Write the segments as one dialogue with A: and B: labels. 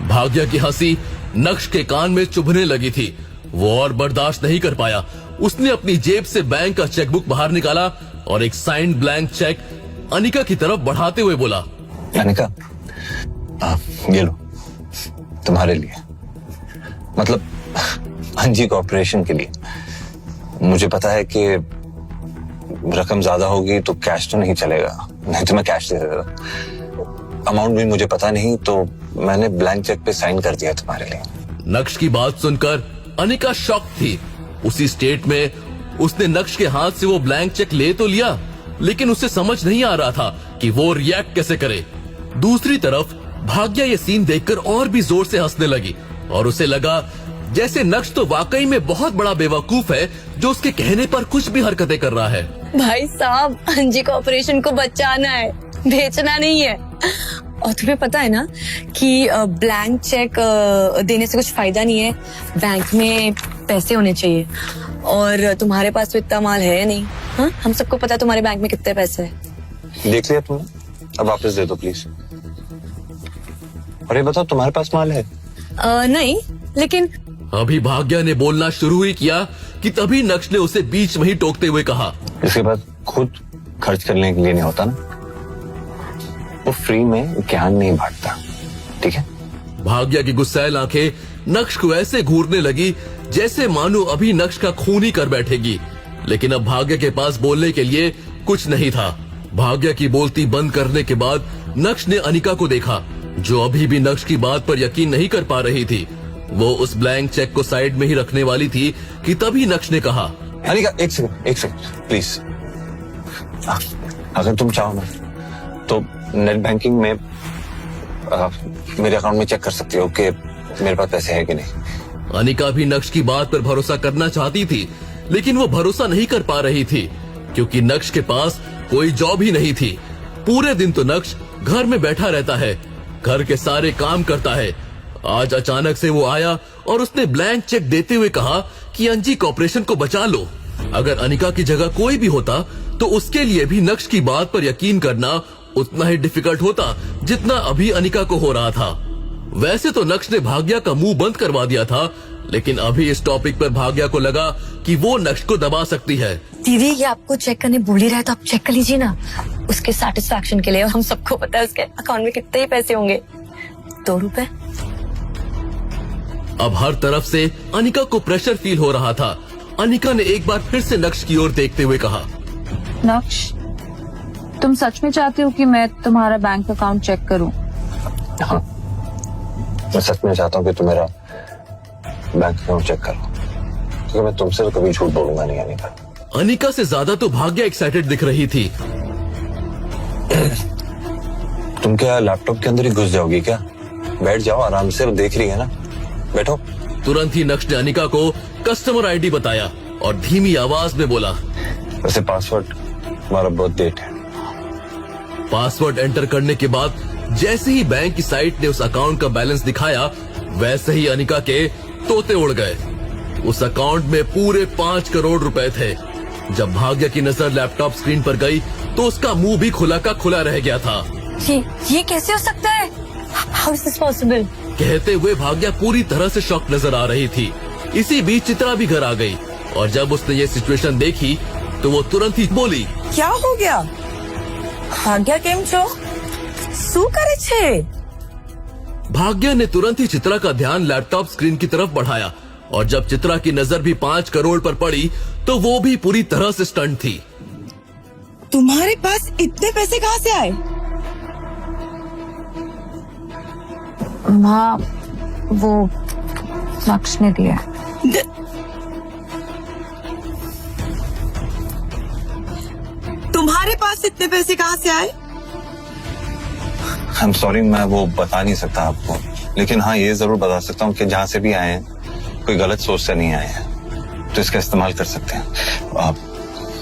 A: भाग्या की हंसी नक्श के कान में चुभने लगी थी। वो और बर्दाश्त नहीं कर पाया। उसने अपनी जेब से बैंक का चेकबुक बाहर निकाला और एक साइंड ब्लैंक चेक अनिका की तरफ बढ़ाते हुए बोला,
B: अनिका, ये लो, तुम्हारे लिए, मतलब अंजी कॉर्पोरेशन के लिए। मुझे पता है कि रकम ज्यादा होगी तो कैश तो नहीं चलेगा, नहीं तो मैं कैश दे देता। अमाउंट भी मुझे पता नहीं, तो मैंने ब्लैंक चेक पे साइन कर दिया तुम्हारे लिए।
A: नक्श की बात सुनकर अनिका शॉक थी। उसी स्टेट में उसने नक्श के हाथ से वो ब्लैंक चेक ले तो लिया, लेकिन उसे समझ नहीं आ रहा था कि वो रिएक्ट कैसे करे। दूसरी तरफ भाग्या ये सीन देखकर और भी जोर से हंसने लगी और उसे लगा जैसे नक्श तो वाकई में बहुत बड़ा बेवकूफ है जो उसके कहने पर कुछ भी हरकतें कर रहा है।
C: भाई साहब, अंजी कॉर्पोरेशन को बचाना है, बेचना नहीं है। और तुम्हें पता है ना कि ब्लैंक चेक देने से कुछ फायदा नहीं है, बैंक में पैसे होने चाहिए। और तुम्हारे पास तो इतना माल है नहीं। हाँ, हम सबको पता है तुम्हारे बैंक में कितने पैसे हैं।
B: देख लिया तुमने, अब वापस दे दो प्लीज। और ये बताओ, तुम्हारे पास माल है?
C: नहीं, लेकिन
B: अभी भाग्या ने बोलना शुरू ही किया कि तभी नक्श ने उसे बीच में ही टोकते हुए कहा, इसके बाद खुद खर्च करने के लिए नहीं होता ना, वो फ्री में ज्ञान नहीं बांटता, ठीक है? भाग्या की गुस्सैल आंखें नक्श को ऐसे घूरने लगी जैसे मानो अभी नक्श का खून ही कर बैठेगी। लेकिन अब भाग्या के पास बोलने के लिए कुछ नहीं था। भाग्या की बोलती बंद करने के बाद नक्श ने अनिका को देखा, जो अभी भी नक्श की बात पर यकीन नहीं कर पा रही थी। वो उस ब्लैंक चेक को साइड में ही रखने वाली थी कि तभी नक्श ने कहा, अनिका एक सेकंड प्लीज। अगर तुम चाहो ना तो नेट बैंकिंग में मेरे अकाउंट में चेक कर सकती हो कि मेरे पास पैसे है कि नहीं। अनिका भी नक्श की बात पर भरोसा करना चाहती थी, लेकिन वो भरोसा नहीं कर पा रही थी क्योंकि नक्श के पास कोई जॉब ही नहीं थी। पूरे दिन तो नक्श घर में बैठा रहता है, घर के सारे काम करता है। आज अचानक से वो आया और उसने ब्लैंक चेक देते हुए कहा कि अंजी कॉर्पोरेशन को बचा लो। अगर अनिका की जगह कोई भी होता तो उसके लिए भी नक्श की बात पर यकीन करना उतना ही डिफिकल्ट होता जितना अभी अनिका को हो रहा था। वैसे तो नक्श ने भाग्या का मुंह बंद करवा दिया था, लेकिन अभी इस टॉपिक पर भाग्या को लगा कि वो नक्श को दबा सकती है।
C: दीदी, ये आपको चेक करने बोल ही रहा है तो आप चेक कर लीजिए ना, उसके सेटिस्फैक्शन के लिए। और हम सबको पता है उसके अकाउंट में कितने ही पैसे होंगे, 2 रुपए।
A: अब हर तरफ से अनिका को प्रेशर फील हो रहा था। अनिका ने एक बार फिर से नक्श की ओर देखते हुए कहा,
D: नक्श, तुम सच में चाहते हो कि मैं तुम्हारा बैंक अकाउंट चेक करूं?
B: हाँ, मैं सच में चाहता हूँ कि तुम मेरा बैंक अकाउंट चेक करो, क्योंकि मैं तुमसे तो कभी झूठ बोलूंगा नहीं। अनिका
A: अनिका से ज्यादा तो भाग्या एक्साइटेड दिख रही थी।
B: तुम क्या लैपटॉप के अंदर ही घुस जाओगी क्या? बैठ जाओ आराम से, देख रही है ना, बैठो।
A: तुरंत ही नक्श ने अनिका को कस्टमर आईडी बताया और धीमी आवाज में बोला,
B: वैसे पासवर्ड तुम्हारा बर्थ डेट है।
A: पासवर्ड एंटर करने के बाद जैसे ही बैंक की साइट ने उस अकाउंट का बैलेंस दिखाया, वैसे ही अनिका के तोते उड़ गए। उस अकाउंट में पूरे 5 करोड़ रुपए थे। जब भाग्या की नजर लैपटॉप स्क्रीन पर गई तो उसका मुंह भी खुला का खुला रह गया था।
C: ये कैसे हो सकता है? How is this possible?
A: कहते हुए भाग्या पूरी तरह से शॉक नजर आ रही थी। इसी बीच चित्रा भी घर आ गई और जब उसने ये सिचुएशन देखी तो वो तुरंत ही बोली,
E: क्या हो गया? भाग्या केम छो? શું કરે છે?
A: भाग्या ने तुरंत ही चित्रा का ध्यान लैपटॉप स्क्रीन की तरफ बढ़ाया और जब चित्रा की नजर भी 5 करोड़ पर पड़ी तो वो भी पूरी तरह से स्टन थी।
E: तुम्हारे पास इतने पैसे कहाँ से आए?
D: माँ, वो नक्श ने दिया।
E: तुम्हारे पास इतने पैसे कहाँ से आए?
B: I'm sorry, मैं वो बता नहीं सकता आपको, लेकिन हाँ ये जरूर बता सकता हूँ कि जहाँ से भी आए हैं कोई गलत सोच से नहीं आए हैं, तो इसका इस्तेमाल कर सकते हैं।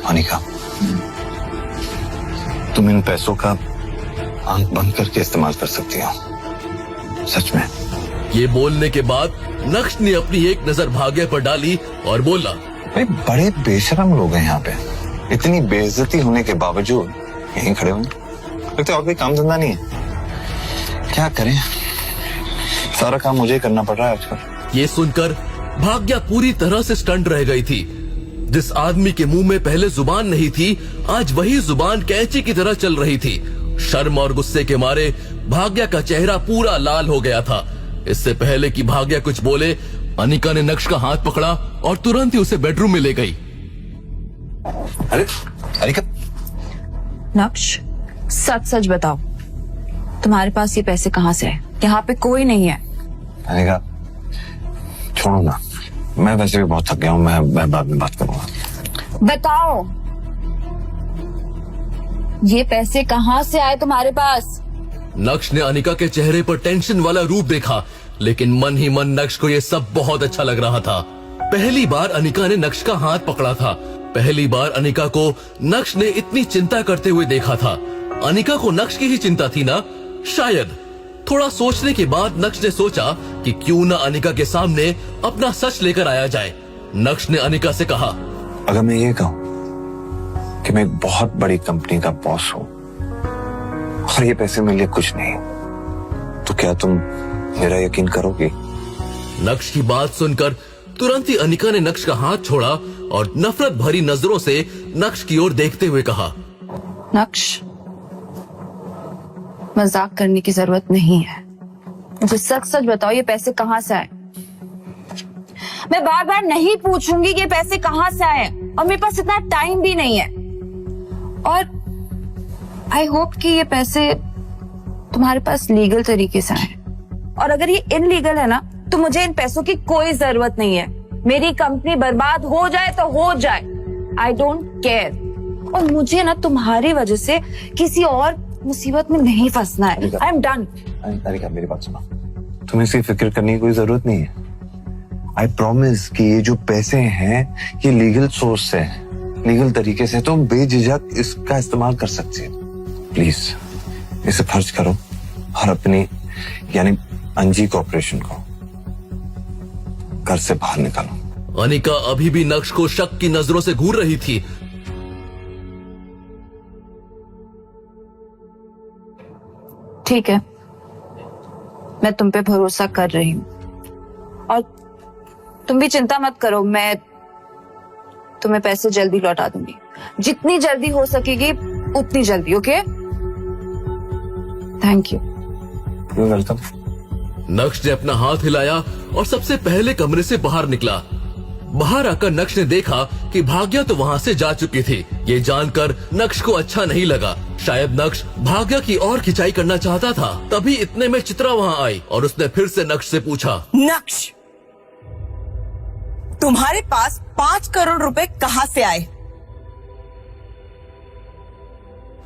B: अनिका, तुम इन पैसों का आंख बंद करके इस्तेमाल कर सकती हो, सच में।
A: ये बोलने के बाद नक्श ने अपनी एक नजर भाग्या पर डाली और बोला,
B: भाई बड़े बेशरम लोग हैं यहाँ पे, इतनी बेइज्जती होने के बावजूद यहीं खड़े हुए, लगता है और कोई काम धंधा नहीं है। क्या करें, सारा काम मुझे ही करना पड़ रहा है आजकल।
A: ये सुनकर भाग्या पूरी तरह से स्टंट रह गई थी। जिस आदमी के मुंह में पहले जुबान नहीं थी, आज वही जुबान कैंची की तरह चल रही थी। शर्म और गुस्से के मारे भाग्या का चेहरा पूरा लाल हो गया था। इससे पहले कि भाग्या कुछ बोले, अनिका ने नक्श का हाथ पकड़ा और तुरंत ही उसे बेडरूम में ले गई।
B: अरे अनिका,
D: नक्श, सच सच बताओ, तुम्हारे पास ये पैसे कहाँ से है? यहाँ पे कोई नहीं है।
B: अनिका छोड़ो ना, मैं वैसे भी बहुत थक गया हूँ। मैं बाद में बात करूंगा।
D: बताओ, ये पैसे कहाँ से आए तुम्हारे पास?
A: नक्श ने अनिका के चेहरे पर टेंशन वाला रूप देखा, लेकिन मन ही मन नक्श को ये सब बहुत अच्छा लग रहा था। पहली बार अनिका ने नक्श का हाथ पकड़ा था। पहली बार अनिका को नक्श ने इतनी चिंता करते हुए देखा था। अनिका को नक्श की ही चिंता थी ना? शायद। थोड़ा सोचने के बाद नक्श ने सोचा कि क्यों ना अनिका के सामने अपना सच लेकर आया जाए। नक्श ने अनिका से कहा,
B: अगर मैं ये कहूं कि मैं एक बहुत बड़ी कंपनी का बॉस हूं और ये पैसे मेरे लिए कुछ नहीं, तो क्या तुम मेरा यकीन करोगे?
A: नक्श की बात सुनकर तुरंत ही अनिका ने नक्श का हाथ छोड़ा और नफरत भरी नजरों से नक्श की ओर देखते हुए कहा,
D: नक्श, मजाक करने की जरूरत नहीं है। मुझे सच सच बताओ, ये पैसे कहाँ से आए? मैं बार बार नहीं पूछूंगी कि ये पैसे कहाँ से आए, और मेरे पास इतना टाइम भी नहीं है। और आई होप कि ये पैसे तुम्हारे पास लीगल तरीके से आए, और अगर ये इनलीगल है ना, तो मुझे इन पैसों की कोई जरूरत नहीं है। मेरी कंपनी बर्बाद हो जाए तो हो जाए, आई डोंट केयर। और मुझे ना तुम्हारी वजह से किसी और मुसीबत में नहीं फंसना है। I am done.
B: अनिका मेरी बात सुनो, तुम्हें इसकी फिक्र करने की कोई जरूरत नहीं है। आई प्रॉमिस कि ये जो पैसे हैं ये लीगल सोर्स से है, लीगल तरीके से तुम बेझिझक इसका इस्तेमाल कर सकते हो। प्लीज इसे खर्च करो और अपनी यानी अंजी कॉर्पोरेशन को घर से बाहर निकालो।
A: अनिका अभी भी नक्श को शक की नजरों से घूर रही थी।
D: ठीक है, मैं तुम पे भरोसा कर रही हूँ, और तुम भी चिंता मत करो, मैं तुम्हें पैसे जल्दी लौटा दूंगी, जितनी जल्दी हो सकेगी उतनी जल्दी। Okay, thank you.
B: You welcome.
A: नक्श ने अपना हाथ हिलाया और सबसे पहले कमरे से बाहर निकला। बाहर आकर नक्श ने देखा कि भाग्या तो वहाँ से जा चुकी थी। ये जानकर नक्श को अच्छा नहीं लगा। शायद नक्श भाग्या की और खिंचाई करना चाहता था। तभी इतने में चित्रा वहाँ आई और उसने फिर से नक्श से पूछा,
E: नक्श, तुम्हारे पास 5 करोड़ रुपए कहाँ से आए?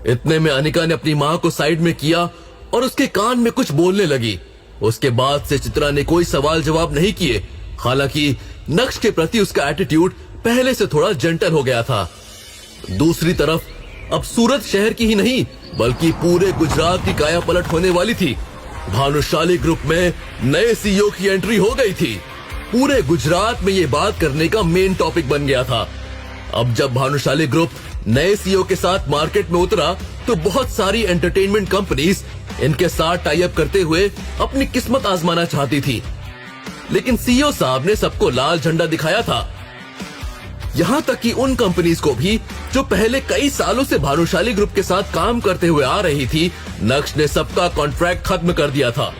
A: इतने में अनिका ने अपनी माँ को साइड में किया और उसके कान में कुछ बोलने लगी। उसके बाद से चित्रा ने कोई सवाल जवाब नहीं किए। हालांकि नक्श के प्रति उसका एटीट्यूड पहले से थोड़ा जेंटल हो गया था। दूसरी तरफ अब सूरत शहर की ही नहीं बल्कि पूरे गुजरात की काया पलट होने वाली थी। भानुशाली ग्रुप में नए सीईओ की एंट्री हो गई थी। पूरे गुजरात में ये बात करने का मेन टॉपिक बन गया था। अब जब भानुशाली ग्रुप नए सीईओ के साथ मार्केट में उतरा तो बहुत सारी एंटरटेनमेंट कंपनीज इनके साथ टाई अप करते हुए अपनी किस्मत आजमाना चाहती थी, लेकिन सीईओ साहब ने सबको लाल झंडा दिखाया था। यहाँ तक कि उन कंपनीज को भी जो पहले कई सालों से भानुशाली ग्रुप के साथ काम करते हुए आ रही थी, नक्श ने सबका कॉन्ट्रैक्ट खत्म कर दिया था।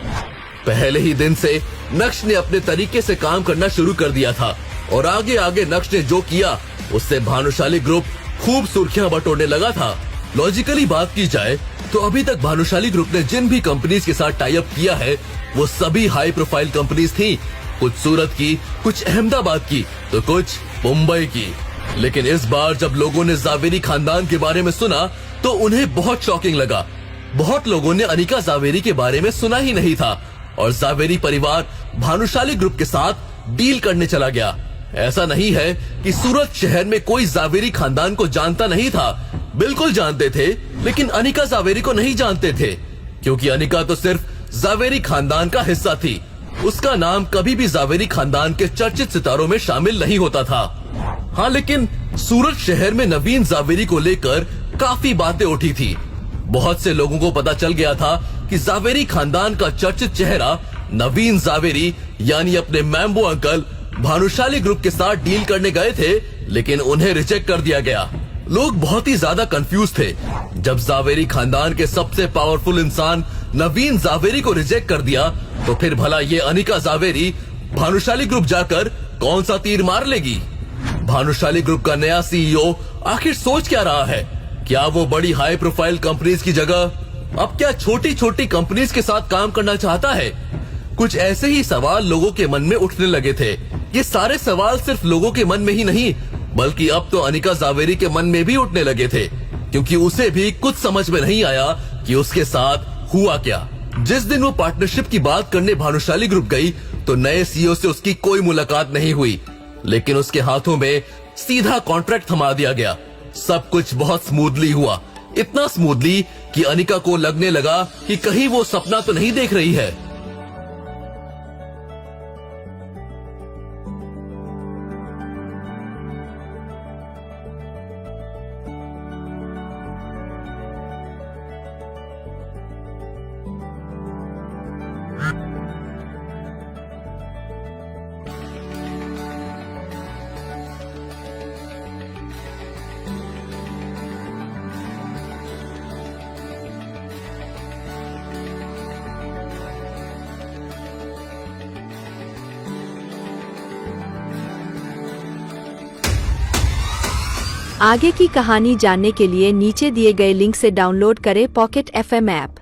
A: पहले ही दिन से नक्श ने अपने तरीके से काम करना शुरू कर दिया था और आगे आगे नक्श ने जो किया उससे भानुशाली ग्रुप खूब सुर्खियां बटोरने लगा था। लॉजिकली बात की जाए तो अभी तक भानुशाली ग्रुप ने जिन भी कंपनीज के साथ टाई अप किया है वो सभी हाई प्रोफाइल कंपनीज थी। कुछ सूरत की, कुछ अहमदाबाद की, तो कुछ मुंबई की। लेकिन इस बार जब लोगों ने जावेरी खानदान के बारे में सुना तो उन्हें बहुत शॉकिंग लगा। बहुत लोगों ने अनिका जावेरी के बारे में सुना ही नहीं था और जावेरी परिवार भानुशाली ग्रुप के साथ डील करने चला गया। ऐसा नहीं है कि सूरत शहर में कोई जावेरी खानदान को जानता नहीं था, बिल्कुल जानते थे, लेकिन अनिका जावेरी को नहीं जानते थे क्योंकि अनिका तो सिर्फ जावेरी खानदान का हिस्सा थी। उसका नाम कभी भी जावेरी खानदान के चर्चित सितारों में शामिल नहीं होता था। हाँ, लेकिन सूरत शहर में नवीन जावेरी को लेकर काफी बातें उठी थी। बहुत से लोगों को पता चल गया था कि जावेरी खानदान का चर्चित चेहरा नवीन जावेरी यानी अपने मैम्बो अंकल भानुशाली ग्रुप के साथ डील करने गए थे, लेकिन उन्हें रिजेक्ट कर दिया गया। लोग बहुत ही ज्यादा कंफ्यूज थे। जब जावेरी खानदान के सबसे पावरफुल इंसान नवीन जावेरी को रिजेक्ट कर दिया, तो फिर भला ये अनिका जावेरी भानुशाली ग्रुप जाकर कौन सा तीर मार लेगी? भानुशाली ग्रुप का नया सीईओ आखिर सोच क्या रहा है? क्या वो बड़ी हाई प्रोफाइल कंपनीज की जगह अब क्या छोटी छोटी कंपनीज के साथ काम करना चाहता है? कुछ ऐसे ही सवाल लोगों के मन में उठने लगे थे। ये सारे सवाल सिर्फ लोगों के मन में ही नहीं, बल्कि अब तो अनिका जावेरी के मन में भी उठने लगे थे, क्योंकि उसे भी कुछ समझ में नहीं आया कि उसके साथ हुआ क्या। जिस दिन वो पार्टनरशिप की बात करने भानुशाली ग्रुप गई, तो नए सीईओ से उसकी कोई मुलाकात नहीं हुई, लेकिन उसके हाथों में सीधा कॉन्ट्रैक्ट थमा दिया गया। सब कुछ बहुत स्मूथली हुआ, इतना स्मूथली कि अनिका को लगने लगा कि कहीं वो सपना तो नहीं देख रही है।
F: आगे की कहानी जानने के लिए नीचे दिए गए लिंक से डाउनलोड करें पॉकेट FM ऐप।